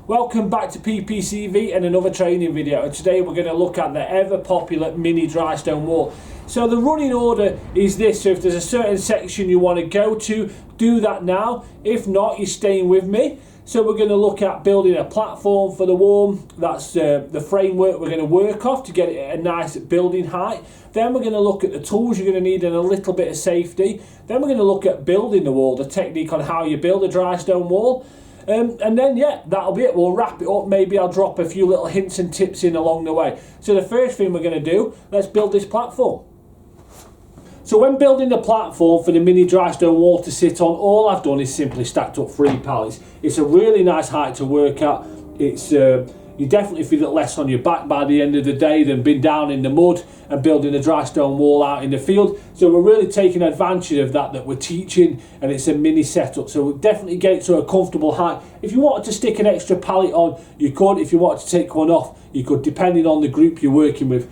Welcome back to PPCV and another training video, and today we're going to look at the ever popular mini dry stone wall. So the running order is this: so if there's a certain section you want to go to, do that now. If not, you're staying with me. So we're going to look at building a platform for the wall. That's the framework we're going to work off to get it at a nice building height. Then we're going to look at the tools you're going to need and a little bit of safety. Then we're going to look at building the wall, the technique on how you build a dry stone wall. And then that'll be it. We'll wrap it up. Maybe I'll drop a few little hints and tips in along the way. So the first thing we're going to do, let's build this platform. So when building the platform for the mini dry stone wall to sit on, all I've done is simply stacked up 3 pallets. It's a really nice height to work at. It's you definitely feel it less on your back by the end of the day than being down in the mud and building a dry stone wall out in the field. So we're really taking advantage of that we're teaching, and it's a mini setup. So we'll definitely get it to a comfortable height. If you wanted to stick an extra pallet on, you could. If you wanted to take one off, you could, depending on the group you're working with.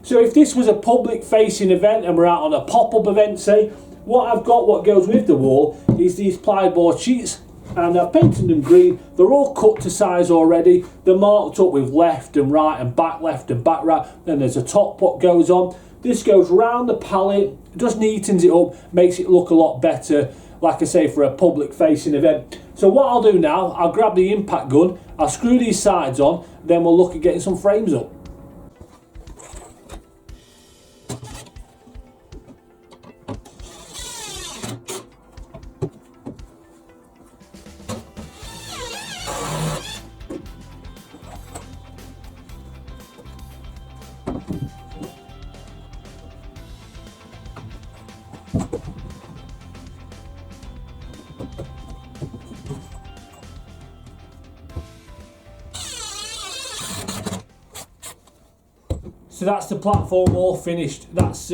So if this was a public facing event and we're out on a pop-up event, say, what goes with the wall is these plyboard sheets, and I've painted them green. They're all cut to size already. They're marked up with left and right and back left and back right. Then there's a top what goes on. This goes round the pallet, just neatens it up, makes it look a lot better, like I say, for a public facing event. So what I'll do now, I'll grab the impact gun, I'll screw these sides on, then we'll look at getting some frames up. So that's the platform all finished. That's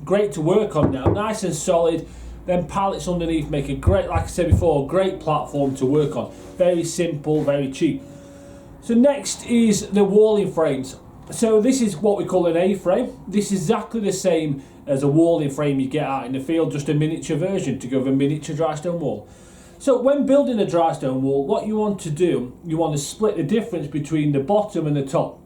great to work on now, nice and solid. Then pallets underneath make a great, like I said before, great platform to work on. Very simple, very cheap. So next is the walling frames. So this is what we call an A-frame. This is exactly the same as a walling frame you get out in the field, just a miniature version to go with a miniature dry stone wall. So when building a dry stone wall, what you want to do, you want to split the difference between the bottom and the top.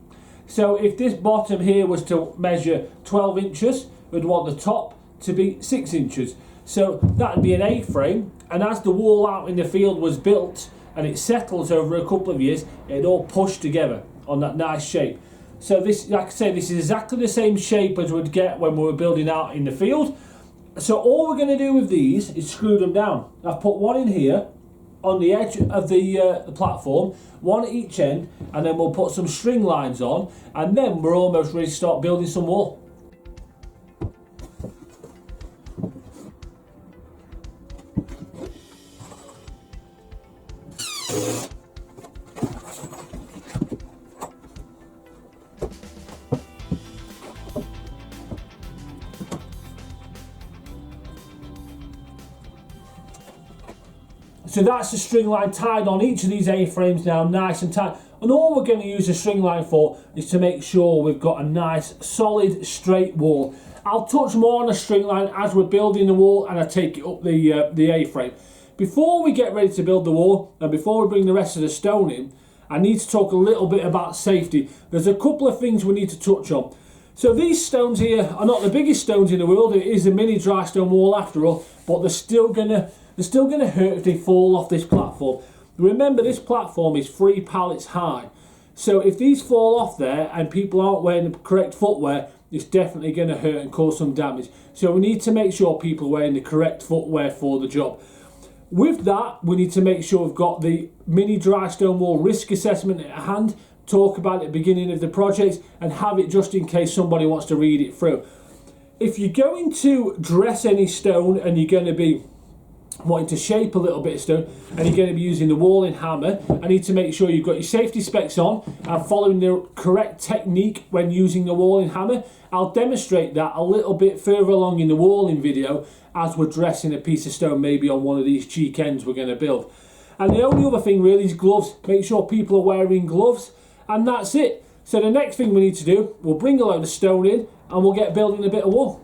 So if this bottom here was to measure 12 inches, we'd want the top to be 6 inches. So that'd be an A-frame, and as the wall out in the field was built and it settles over a couple of years, it'd all push together on that nice shape. So this, like I say, this is exactly the same shape as we'd get when we were building out in the field. So all we're going to do with these is screw them down. I've put one in here on the edge of the platform, one at each end, and then we'll put some string lines on, and then we're almost ready to start building some wall. So that's the string line tied on each of these A-frames now, nice and tight. And all we're going to use the string line for is to make sure we've got a nice, solid, straight wall. I'll touch more on the string line as we're building the wall and I take it up the A-frame. Before we get ready to build the wall and before we bring the rest of the stone in, I need to talk a little bit about safety. There's a couple of things we need to touch on. So these stones here are not the biggest stones in the world. It is a mini dry stone wall after all, but they're still gonna hurt if they fall off this platform. Remember, this platform is 3 pallets high. So if these fall off there and people aren't wearing the correct footwear, it's definitely going to hurt and cause some damage. So we need to make sure people are wearing the correct footwear for the job. With that, we need to make sure we've got the mini dry stone wall risk assessment at hand, talk about it at the beginning of the project, and have it just in case somebody wants to read it through. If you're going to dress any stone and you're going to be wanting to shape a little bit of stone and you're going to be using the walling hammer, I need to make sure you've got your safety specs on and following the correct technique when using the walling hammer. I'll demonstrate that a little bit further along in the walling video as we're dressing a piece of stone, maybe on one of these cheek ends we're going to build. And the only other thing really is gloves. Make sure people are wearing gloves, and that's it. So the next thing we need to do, we'll bring a load of stone in and we'll get building a bit of wall.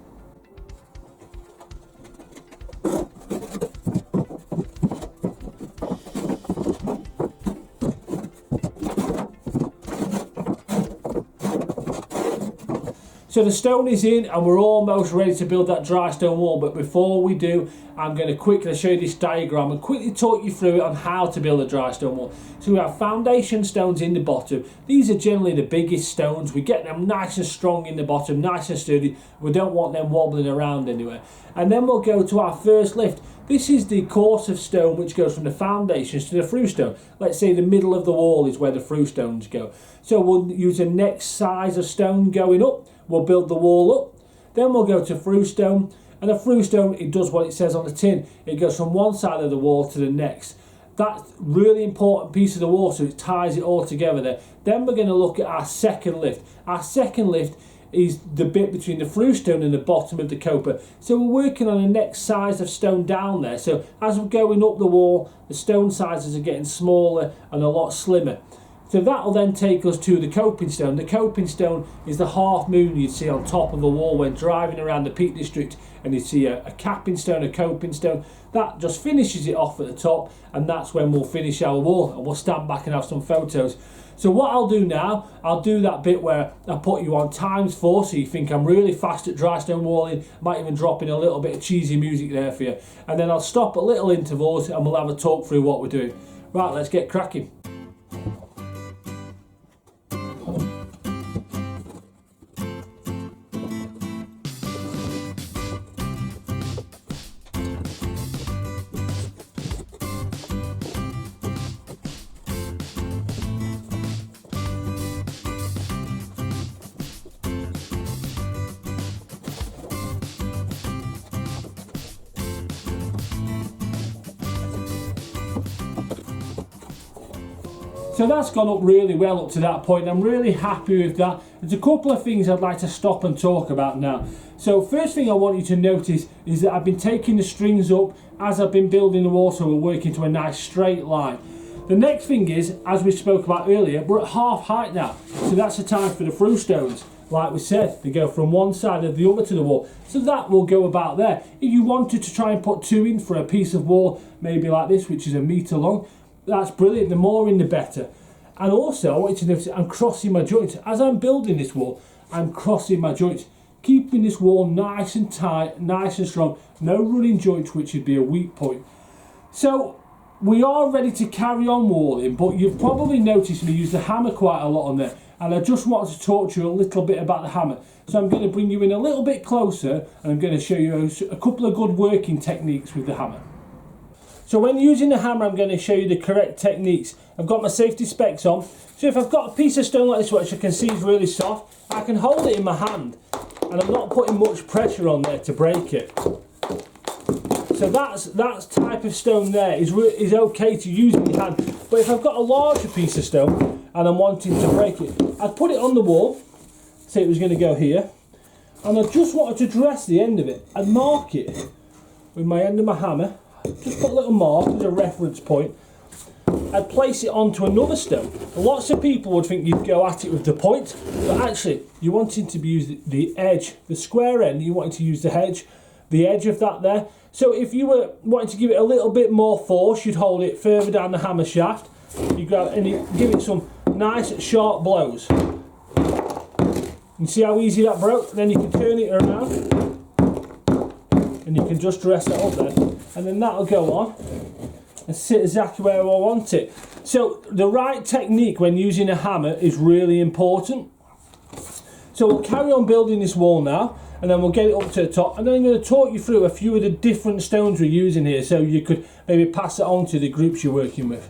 So the stone is in and we're almost ready to build that dry stone wall, but before we do, I'm going to quickly show you this diagram and quickly talk you through it on how to build a dry stone wall. So we have foundation stones in the bottom. These are generally the biggest stones. We get them nice and strong in the bottom, nice and sturdy. We don't want them wobbling around anywhere. And then we'll go to our first lift. This is the course of stone which goes from the foundations to the through stone. Let's say the middle of the wall is where the through stones go. So we'll use the next size of stone going up. We'll build the wall up. Then we'll go to through stone. And a through stone, it does what it says on the tin. It goes from one side of the wall to the next. That's really important piece of the wall, so it ties it all together there. Then we're going to look at our second lift. Our second lift is the bit between the through stone and the bottom of the coper. So we're working on the next size of stone down there. So as we're going up the wall, the stone sizes are getting smaller and a lot slimmer. So that will then take us to the coping stone. The coping stone is the half moon you'd see on top of a wall when driving around the Peak District, and you see a capping stone, a coping stone. That just finishes it off at the top, and that's when we'll finish our wall, and we'll stand back and have some photos. So what I'll do now, I'll do that bit where I put you on ×4 so you think I'm really fast at dry stone walling. Might even drop in a little bit of cheesy music there for you. And then I'll stop at little intervals and we'll have a talk through what we're doing. Right, let's get cracking. So that's gone up really well up to that point. I'm really happy with that. There's a couple of things I'd like to stop and talk about now. So first thing I want you to notice is that I've been taking the strings up as I've been building the wall, so we're working to a nice straight line. The next thing is, as we spoke about earlier, we're at half height now. So that's the time for the through stones. Like we said, they go from one side of the other to the wall. So that will go about there. If you wanted to try and put 2 in for a piece of wall, maybe like this, which is 1 metre long, that's brilliant. The more in, the better. And also, I want you to notice I'm crossing my joints. As I'm building this wall, I'm crossing my joints, keeping this wall nice and tight, nice and strong. No running joints, which would be a weak point. So we are ready to carry on walling, but you've probably noticed me use the hammer quite a lot on there. And I just wanted to talk to you a little bit about the hammer. So I'm going to bring you in a little bit closer and I'm going to show you a couple of good working techniques with the hammer. So when using the hammer, I'm going to show you the correct techniques. I've got my safety specs on. So if I've got a piece of stone like this, which I can see is really soft, I can hold it in my hand and I'm not putting much pressure on there to break it. So that type of stone there is okay to use in your hand. But if I've got a larger piece of stone and I'm wanting to break it, I'd put it on the wall, say it was going to go here, and I just wanted to dress the end of it. I'd mark it with my end of my hammer. Just put a little mark as a reference point. I'd place it onto another stone. Lots of people would think you'd go at it with the point, but actually you wanted to use the edge, the square end, you wanted to use the edge of that there. So if you were wanting to give it a little bit more force, you'd hold it further down the hammer shaft. You grab and you give it some nice sharp blows. You see how easy that broke? Then you can turn it around and you can just dress it up there. And then that'll go on and sit exactly where I want it. So the right technique when using a hammer is really important. So we'll carry on building this wall now, and then we'll get it up to the top, and then I'm going to talk you through a few of the different stones we're using here, so you could maybe pass it on to the groups you're working with.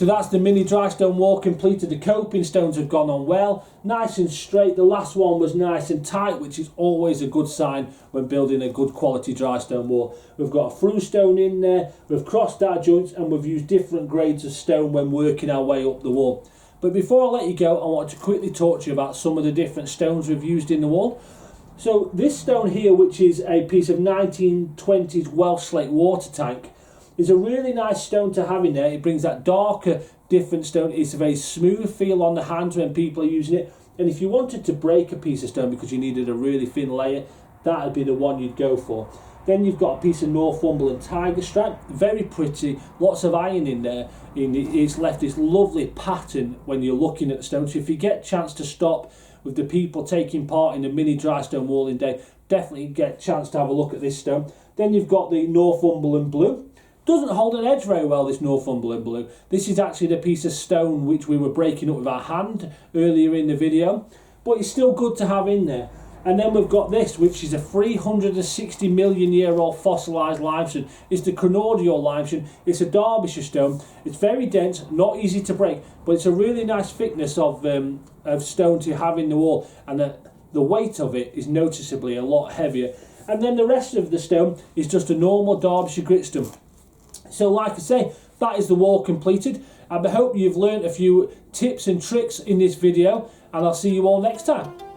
So that's the mini dry stone wall completed. The coping stones have gone on well, nice and straight. The last one was nice and tight, which is always a good sign when building a good quality dry stone wall. We've got a through stone in there, we've crossed our joints, and we've used different grades of stone when working our way up the wall. But before I let you go, I want to quickly talk to you about some of the different stones we've used in the wall. So this stone here, which is a piece of 1920s Welsh slate water tank, is a really nice stone to have in there. It brings that darker, different stone. It's a very smooth feel on the hands when people are using it. And if you wanted to break a piece of stone because you needed a really thin layer, that would be the one you'd go for. Then you've got a piece of Northumberland tiger stripe, very pretty, lots of iron in there. It's left this lovely pattern when you're looking at the stone. So if you get a chance to stop with the people taking part in the mini dry stone walling day, definitely get a chance to have a look at this stone. Then you've got the Northumberland blue. Doesn't hold an edge very well, this Northumberland blue. This is actually the piece of stone which we were breaking up with our hand earlier in the video, but it's still good to have in there. And then we've got this, which is a 360 million year old fossilised limestone. It's the Cranodial limestone. It's a Derbyshire stone. It's very dense, not easy to break, but it's a really nice thickness of stone to have in the wall, and the weight of it is noticeably a lot heavier. And then the rest of the stone is just a normal Derbyshire gritstone. So like I say, that is the wall completed. I hope you've learned a few tips and tricks in this video, and I'll see you all next time.